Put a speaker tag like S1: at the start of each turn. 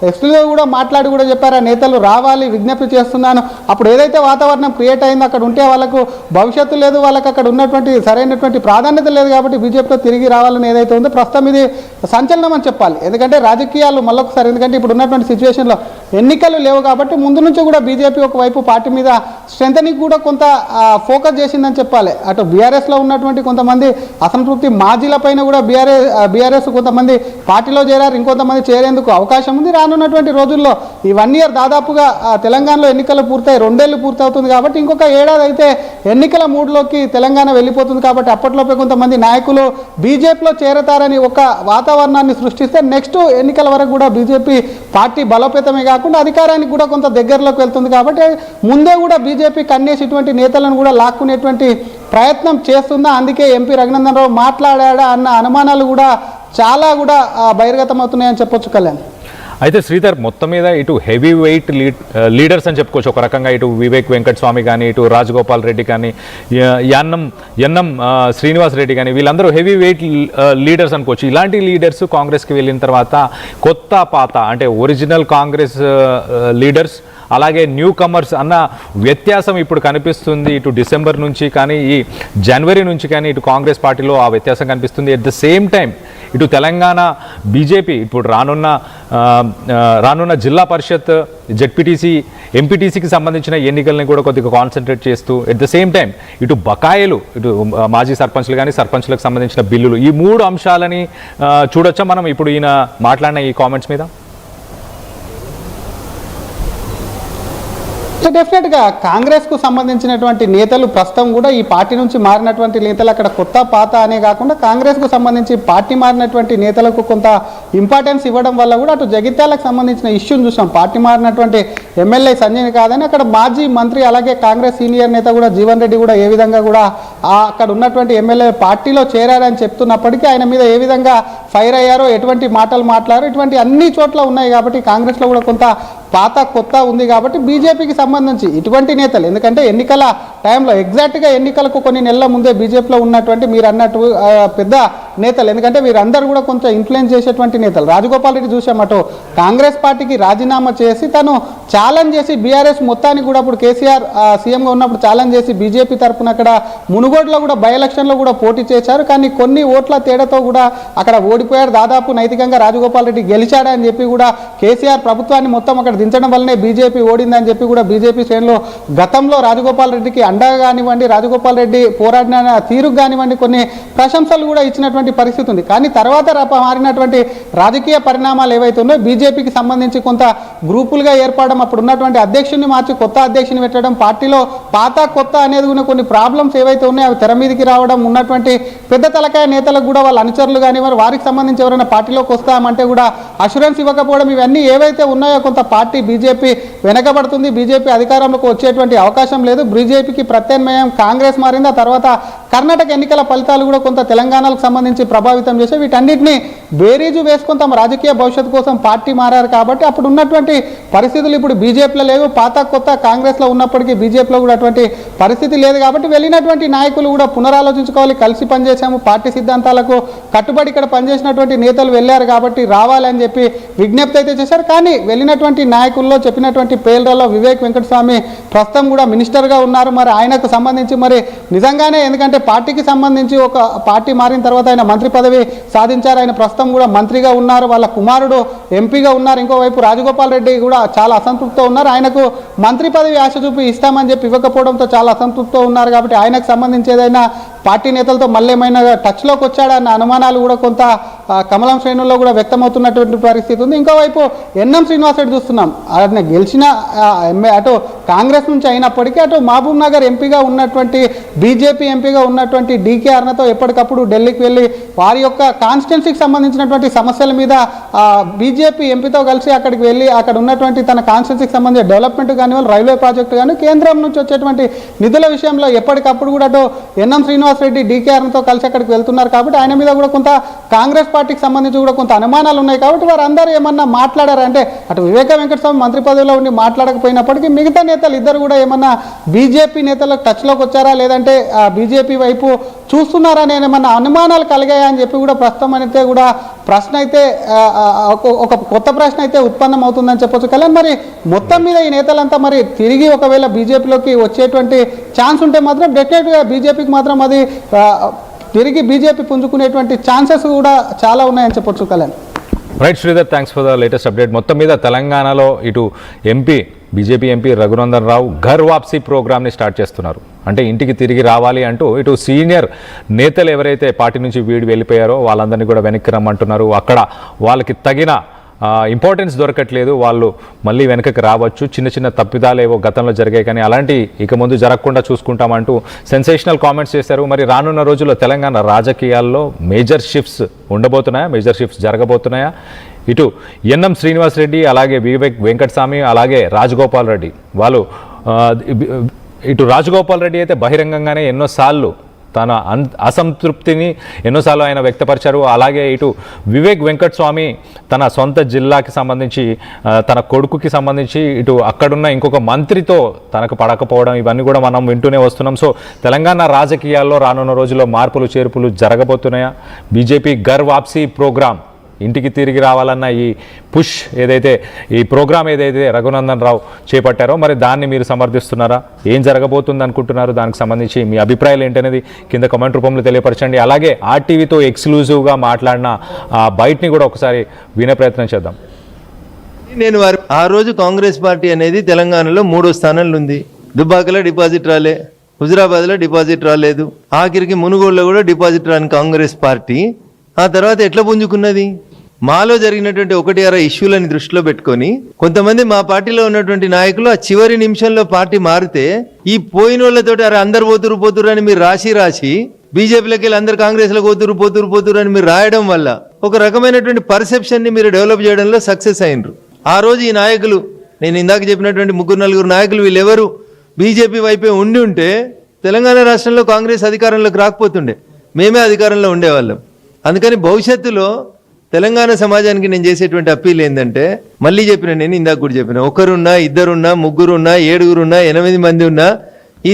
S1: Exclusive కూడా మాట్లాడి కూడా చెప్పారు, ఆ నేతలు రావాలి, విజ్ఞప్తి చేస్తున్నాను. అప్పుడు ఏదైతే వాతావరణం క్రియేట్ అయిందో అక్కడ ఉంటే వాళ్ళకు భవిష్యత్తు లేదు, వాళ్ళకి అక్కడ ఉన్నటువంటి సరైనటువంటి ప్రాధాన్యత లేదు కాబట్టి బీజేపీలో తిరిగి రావాలని ఏదైతే ఉందో ప్రస్తుతం ఇది సంచలనం అని చెప్పాలి. ఎందుకంటే రాజకీయాలు మళ్ళొకసారి, ఎందుకంటే ఇప్పుడు ఉన్నటువంటి సిచ్యువేషన్లో ఎన్నికలు లేవు కాబట్టి ముందు నుంచి కూడా బీజేపీ ఒకవైపు పార్టీ మీద స్ట్రెంథనింగ్ కూడా కొంత ఫోకస్ చేసిందని చెప్పాలి. అటు బీఆర్ఎస్లో ఉన్నటువంటి కొంతమంది అసంతృప్తి మాజీల పైన కూడా బీఆర్ఎస్ కొంతమంది పార్టీలో చేరారు, ఇంకొంతమంది చేరేందుకు అవకాశం ఉంది. రానున్నటువంటి రోజుల్లో ఈ 1 year దాదాపుగా తెలంగాణలో ఎన్నికలు పూర్తయి 2 ఏళ్ళు పూర్తవుతుంది కాబట్టి ఇంకొక ఏడాది అయితే ఎన్నికల మూడ్లోకి తెలంగాణ వెళ్ళిపోతుంది కాబట్టి అప్పట్లోపే కొంతమంది నాయకులు బీజేపీలో చేరతారని ఒక వాతావరణాన్ని సృష్టిస్తే నెక్స్ట్ ఎన్నికల వరకు కూడా బీజేపీ పార్టీ బలోపేతమే కాకుండా అధికారానికి కూడా కొంత దగ్గరలోకి వెళ్తుంది కాబట్టి ముందే కూడా బీజేపీ కన్నేసి ఇటువంటి నేతలను కూడా లాక్కునేటువంటి ప్రయత్నం చేస్తుందా, అందుకే ఎంపీ రఘునందన్ రావు మాట్లాడా అన్న అనుమానాలు కూడా చాలా కూడా బహిర్గతం అవుతున్నాయని చెప్పొచ్చు కళ్యాణ్.
S2: అయితే శ్రీధర్, మొత్తం మీద ఇటు హెవీ వెయిట్ లీడర్స్ అని చెప్పుకోవచ్చు ఒక రకంగా, ఇటు వివేక్ వెంకటస్వామి కానీ, ఇటు రాజగోపాల్ రెడ్డి కానీ, ఎన్ఎం శ్రీనివాస్ రెడ్డి కానీ, వీళ్ళందరూ హెవీ వెయిట్ లీడర్స్ అనుకోవచ్చు. ఇలాంటి లీడర్స్ కాంగ్రెస్కి వెళ్ళిన తర్వాత కొత్త పాత అంటే ఒరిజినల్ కాంగ్రెస్ లీడర్స్ అలాగే న్యూ కమర్స్ అన్న వ్యత్యాసం ఇప్పుడు కనిపిస్తుంది. ఇటు డిసెంబర్ నుంచి కానీ ఈ జనవరి నుంచి కానీ ఇటు కాంగ్రెస్ పార్టీలో ఆ వ్యత్యాసం కనిపిస్తుంది. ఎట్ ద సేమ్ టైం ఇటు తెలంగాణ బీజేపీ ఇప్పుడు రానున్న జిల్లా పరిషత్, జెడ్పీటీసీ, ఎంపీటీసీకి సంబంధించిన ఎన్నికల్ని కూడా కొద్దిగా కాన్సన్ట్రేట్ చేస్తూ ఎట్ ద సేమ్ టైం ఇటు బకాయిలు, ఇటు మాజీ సర్పంచ్లు కానీ సర్పంచ్లకు సంబంధించిన బిల్లులు, ఈ 3 అంశాలని చూడొచ్చా మనం ఇప్పుడు ఈయన మాట్లాడిన ఈ కామెంట్స్ మీద?
S1: డెఫినెట్గా కాంగ్రెస్కు సంబంధించినటువంటి నేతలు ప్రస్తుతం కూడా ఈ పార్టీ నుంచి మారినటువంటి నేతలు అక్కడ కొత్త పాత అనే కాకుండా కాంగ్రెస్కు సంబంధించి పార్టీ మారినటువంటి నేతలకు కొంత ఇంపార్టెన్స్ ఇవ్వడం వల్ల కూడా అటు జగిత్యాలకు సంబంధించిన ఇష్యూని చూసాం. పార్టీ మారినటువంటి ఎమ్మెల్యే సంజయ్ కాదని అక్కడ మాజీ మంత్రి అలాగే కాంగ్రెస్ సీనియర్ నేత కూడా జీవన్ రెడ్డి కూడా ఏ విధంగా కూడా అక్కడ ఉన్నటువంటి ఎమ్మెల్యే పార్టీలో చేరారని చెప్తున్నప్పటికీ ఆయన మీద ఏ విధంగా ఫైర్ అయ్యారో, ఎటువంటి మాటలు మాట్లాడారో, ఇటువంటి అన్ని చోట్ల ఉన్నాయి కాబట్టి కాంగ్రెస్లో కూడా కొంత పాత కొత్త ఉంది కాబట్టి బీజేపీకి సంబంధించి ఇటువంటి నేతలు, ఎందుకంటే ఎన్నికల టైంలో ఎగ్జాక్ట్గా ఎన్నికలకు కొన్ని నెలల ముందే బీజేపీలో ఉన్నటువంటి మీరు అన్నట్టు పెద్ద నేతలు, ఎందుకంటే వీరందరూ కూడా కొంచెం ఇన్ఫ్లుయెన్స్ చేసేటువంటి నేతలు. రాజగోపాల్ రెడ్డి చూసామటో కాంగ్రెస్ పార్టీకి రాజీనామా చేసి తను ఛాలెంజ్ చేసి బీఆర్ఎస్ మొత్తానికి కూడా అప్పుడు కేసీఆర్ సీఎంగా ఉన్నప్పుడు ఛాలెంజ్ చేసి బీజేపీ తరఫున అక్కడ మునుగోడులో కూడా బై ఎలక్షన్లో కూడా పోటీ చేశారు. కానీ కొన్ని ఓట్ల తేడాతో కూడా అక్కడ ఓడిపోయారు. దాదాపు నైతికంగా రాజగోపాల్ రెడ్డి గెలిచాడని చెప్పి కూడా కేసీఆర్ ప్రభుత్వాన్ని మొత్తం అక్కడ దించడం వల్లనే బీజేపీ ఓడిందని చెప్పి కూడా బీజేపీ శ్రేణులు గతంలో రాజగోపాల్ రెడ్డికి అండగా కానివ్వండి, రాజగోపాల్ రెడ్డి పోరాడిన తీరుకు కానివ్వండి కొన్ని ప్రశంసలు కూడా ఇచ్చినటువంటి పరిస్థితి ఉంది. కానీ తర్వాత మారినటువంటి రాజకీయ పరిణామాలు ఏవైతే ఉన్నాయో బీజేపీకి సంబంధించి కొంత గ్రూపులుగా ఏర్పడడం, అప్పుడు ఉన్నటువంటి అధ్యక్షుడిని మార్చి కొత్త అధ్యక్షుని పెట్టడం, పార్టీలో పాత కొత్త అనేది కూడా కొన్ని ప్రాబ్లమ్స్ ఏవైతే ఉన్నాయో అవి తెర మీదకి రావడం, ఉన్నటువంటి పెద్ద తలకాయ నేతలకు కూడా వాళ్ళ అనుచరులు కానివ్వండి వారికి సంబంధించి ఎవరైనా పార్టీలోకి వస్తామంటే కూడా అష్యూరెన్స్ ఇవ్వకపోవడం, ఇవన్నీ ఏవైతే ఉన్నాయో కొంత పార్టీ బీజేపీ వెనకబడుతుంది. బీజేపీ అధికారంలోకి వచ్చేటువంటి అవకాశం లేదు. బీజేపీకి ప్రత్యామ్నాయం కాంగ్రెస్ మారింది. ఆ తర్వాత కర్ణాటక ఎన్నికల ఫలితాలు కూడా కొంత తెలంగాణకు సంబంధించి ప్రభావితం చేసే వీటన్నిటిని బేరీజు వేసుకొని తమ రాజకీయ భవిష్యత్తు కోసం పార్టీ మారారు కాబట్టి అప్పుడు ఉన్నటువంటి పరిస్థితులు ఇప్పుడు బీజేపీలో లేవు. పాత కొత్త కాంగ్రెస్లో ఉన్నప్పటికీ బీజేపీలో కూడా అటువంటి పరిస్థితి లేదు కాబట్టి వెళ్ళినటువంటి నాయకులు కూడా పునరాలోచించుకోవాలి. కలిసి పనిచేసాము, పార్టీ సిద్ధాంతాలకు కట్టుబడి ఇక్కడ పనిచేసినటువంటి నేతలు వెళ్ళారు కాబట్టి రావాలని చెప్పి విజ్ఞప్తి అయితే చేశారు. కానీ వెళ్ళినటువంటి నాయకుల్లో చెప్పినటువంటి పేర్లలో వివేక్ వెంకటస్వామి ప్రస్తుతం కూడా మినిస్టర్గా ఉన్నారు. మరి ఆయనకు సంబంధించి మరి నిజంగానే, ఎందుకంటే పార్టీకి సంబంధించి ఒక పార్టీ మారిన తర్వాత ఆయన మంత్రి పదవి సాధించారు. ఆయన ప్రస్తుతం కూడా మంత్రిగా ఉన్నారు. వాళ్ళ కుమారుడు ఎంపీగా ఉన్నారు. ఇంకోవైపు రాజగోపాల్ రెడ్డి కూడా చాలా అసంతృప్తితో ఉన్నారు. ఆయనకు మంత్రి పదవి ఆశ చూపి ఇస్తామని చెప్పి ఇవ్వకపోవడంతో చాలా అసంతృప్తితో ఉన్నారు కాబట్టి ఆయనకు సంబంధించి ఏదైనా పార్టీ నేతలతో మళ్ళీ ఏమైనా టచ్లోకి వచ్చాడన్న అనుమానాలు కూడా కొంత కమలం శ్రేణుల్లో కూడా వ్యక్తమవుతున్నటువంటి పరిస్థితి ఉంది. ఇంకోవైపు ఎన్ఎం శ్రీనివాస్ రెడ్డి చూస్తున్నాం, ఆయన గెలిచిన అటు కాంగ్రెస్ నుంచి అయినప్పటికీ అటు మహబూబ్ నగర్ ఎంపీగా ఉన్నటువంటి బీజేపీ ఎంపీగా ఉన్నటువంటి డీకే అరుణతో ఎప్పటికప్పుడు ఢిల్లీకి వెళ్ళి వారి యొక్క కాన్స్టిట్యున్సీకి సంబంధించినటువంటి సమస్యల మీద బీజేపీ ఎంపీతో కలిసి అక్కడికి వెళ్ళి అక్కడ ఉన్నటువంటి తన కాన్స్టిట్యున్సీకి సంబంధించిన డెవలప్మెంట్ కానివ్వండి, రైల్వే ప్రాజెక్టు కానీ కేంద్రం నుంచి వచ్చేటువంటి నిధుల విషయంలో ఎప్పటికప్పుడు కూడా అటు ఎన్ఎం శ్రీనివాస్ రెడ్డి డీకే అరుణతో కలిసి అక్కడికి వెళ్తున్నారు కాబట్టి ఆయన మీద కూడా కొంత కాంగ్రెస్ పార్టీకి సంబంధించి కూడా కొంత అనుమానాలు ఉన్నాయి కాబట్టి వారందరూ ఏమన్నా మాట్లాడారంటే అటు వివేక వెంకటస్వామి మంత్రి పదవిలో ఉండి మాట్లాడకపోయినప్పటికీ మిగతా నేతలు ఇద్దరు కూడా ఏమన్నా బీజేపీ నేతలకు టచ్లోకి వచ్చారా లేదంటే బీజేపీ వైపు చూస్తున్నారా నేను ఏమన్నా అనుమానాలు కలిగాయా అని చెప్పి కూడా ప్రస్తుతం అయితే కూడా ప్రశ్న అయితే ఒక కొత్త ప్రశ్న అయితే ఉత్పన్నం అవుతుందని చెప్పొచ్చు. కళ్యాణ్, మరి మొత్తం మీద ఈ నేతలంతా మరి తిరిగి ఒకవేళ బీజేపీలోకి వచ్చేటువంటి ఛాన్స్ ఉంటే మాత్రం డెఫినెట్గా బీజేపీకి మాత్రం అది తిరిగి బీజేపీ పుంజుకునేటువంటి ఛాన్సెస్ కూడా చాలా ఉన్నాయని చెప్పొచ్చు. Kalyan,
S2: right Sridhar, thanks for the latest update. మొత్తం మీద తెలంగాణలో ఇటు బీజేపీ ఎంపీ రఘునందన్ రావు ఘర్ వాప్సీ ప్రోగ్రామ్ని స్టార్ట్ చేస్తున్నారు. అంటే ఇంటికి తిరిగి రావాలి అంటూ ఇటు సీనియర్ నేతలు ఎవరైతే పార్టీ నుంచి వెళ్ళిపోయారో వాళ్ళందరినీ కూడా వెనక్కి రమ్మంటున్నారు. అక్కడ వాళ్ళకి తగిన ఇంపార్టెన్స్ దొరకట్లేదు, వాళ్ళు మళ్ళీ వెనకకి రావచ్చు, చిన్న చిన్న తప్పిదాలు ఏవో గతంలో జరిగాయి కానీ అలాంటి ఇక ముందు జరగకుండా చూసుకుంటామంటూ సెన్సేషనల్ కామెంట్స్ చేశారు. మరి రానున్న రోజుల్లో తెలంగాణ రాజకీయాల్లో మేజర్ షిఫ్ట్స్ ఉండబోతున్నాయా, మేజర్ షిఫ్ట్స్ జరగబోతున్నాయా? ఇటు ఎన్ఎం శ్రీనివాస్ రెడ్డి, అలాగే వివేక్ వెంకటస్వామి, అలాగే రాజగోపాల్ రెడ్డి వాళ్ళు ఇటు రాజగోపాల్ రెడ్డి అయితే బహిరంగంగానే ఎన్నోసార్లు తన అసంతృప్తిని ఎన్నోసార్లు ఆయన వ్యక్తపరిచారు. అలాగే ఇటు వివేక్ వెంకటస్వామి తన సొంత జిల్లాకి సంబంధించి తన కొడుకుకి సంబంధించి ఇటు అక్కడున్న ఇంకొక మంత్రితో తనకు పడకపోవడం ఇవన్నీ కూడా మనం వింటూనే వస్తున్నాం. సో తెలంగాణ రాజకీయాల్లో రానున్న రోజుల్లో మార్పులు చేర్పులు జరగబోతున్నాయా? బీజేపీ ఘర్ వాప్సీ ప్రోగ్రాం, ఇంటికి తిరిగి రావాలన్న ఈ పుష్ ఏదైతే ఈ ప్రోగ్రామ్ ఏదైతే రఘునందన్ రావు చేపట్టారో మరి దాన్ని మీరు సమర్థిస్తున్నారా? ఏం జరగబోతుంది అనుకుంటున్నారు? దానికి సంబంధించి మీ అభిప్రాయాలు ఏంటనేది కింద కామెంట్ రూపంలో తెలియపరచండి. అలాగే ఆర్టీవీతో ఎక్స్క్లూజివ్గా మాట్లాడిన ఆ బయటని కూడా ఒకసారి వినే ప్రయత్నం చేద్దాం.
S3: నేను ఆ రోజు కాంగ్రెస్ పార్టీ అనేది తెలంగాణలో 3వ స్థానంలో ఉంది. దుబ్బాకలో డిపాజిట్ రాలే, హుజురాబాద్లో డిపాజిట్ రాలేదు, ఆఖరికి మునుగోడులో కూడా డిపాజిట్ రాని కాంగ్రెస్ పార్టీ ఆ తర్వాత ఎట్లా పుంజుకున్నది? మాలో జరిగినటువంటి 1-6 ఇష్యూలని దృష్టిలో పెట్టుకొని కొంతమంది మా పార్టీలో ఉన్నటువంటి నాయకులు ఆ చివరి నిమిషంలో పార్టీ మారితే ఈ పోయిన వాళ్ళతోటి అరే అందరు పోతురు అని మీరు రాసి బీజేపీలోకి వెళ్ళి అందరు కాంగ్రెస్లో పోతురు అని మీరు రాయడం వల్ల ఒక రకమైనటువంటి పర్సెప్షన్ని మీరు డెవలప్ చేయడంలో సక్సెస్ అయినరు. ఆ రోజు ఈ నాయకులు, నేను ఇందాక చెప్పినటువంటి 3-4 నాయకులు వీళ్ళెవరు బీజేపీ వైపే ఉంటే తెలంగాణ రాష్ట్రంలో కాంగ్రెస్ అధికారంలోకి రాకపోతుండే, మేమే అధికారంలో ఉండేవాళ్ళం. అందుకని భవిష్యత్తులో తెలంగాణ సమాజానికి నేను చేసేటువంటి అప్పీల్ ఏంటంటే, మళ్ళీ చెప్పిన, నేను ఇందాక కూడా చెప్పిన, 1 ఉన్నా 2 ఉన్నా 3 ఉన్నా 7 ఉన్నా 8 మంది ఉన్నా ఈ